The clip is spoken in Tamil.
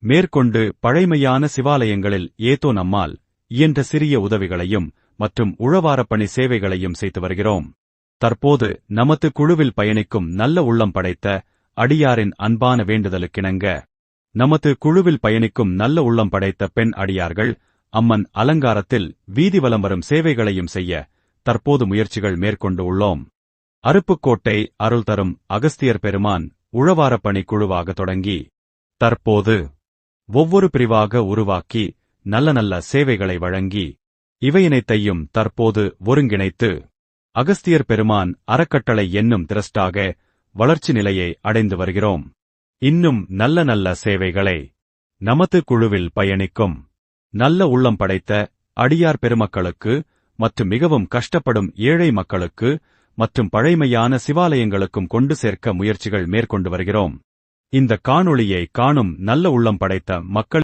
மேற்கொண்டு பழைமையான சிவாலயங்களில் ஏதோ நம்மால் இயன்ற சிறிய உதவிகளையும் மற்றும் உழவாரப்பணி சேவைகளையும் செய்து வருகிறோம். தற்போது நமது குழுவில் பயணிக்கும் நல்ல உள்ளம் படைத்த அடியாரின் அன்பான வேண்டுதலுக்கிணங்க நமது குழுவில் பயணிக்கும் நல்ல உள்ளம் படைத்த பெண் அடியார்கள் அம்மன் அலங்காரத்தில் வீதி வலம் வரும் சேவைகளையும் செய்ய தற்போது முயற்சிகள் மேற்கொண்டு உள்ளோம். அருப்புக்கோட்டை அருள் தரும் அகஸ்தியர் பெருமான் உழவாரப்பணி குழுவாக தொடங்கி தற்போது ஒவ்வொரு பிரிவாக உருவாக்கி நல்ல நல்ல சேவைகளை வழங்கி இவையினைத்தையும் தற்போது ஒருங்கிணைத்து அகஸ்தியர் பெருமான் அறக்கட்டளை என்னும் திரஸ்டாக வளர்ச்சி நிலையை அடைந்து வருகிறோம். இன்னும் நல்ல நல்ல சேவைகளை நமது குழுவில் பயணிக்கும் நல்ல உள்ளம் படைத்த அடியார் பெருமக்களுக்கு மற்றும் மிகவும் கஷ்டப்படும் ஏழை மக்களுக்கு மற்றும் பழைமையான சிவாலயங்களுக்கும் கொண்டு சேர்க்க முயற்சிகள் மேற்கொண்டு வருகிறோம். இந்த காணொளியை காணும் நல்ல உள்ளம் படைத்த மக்கள்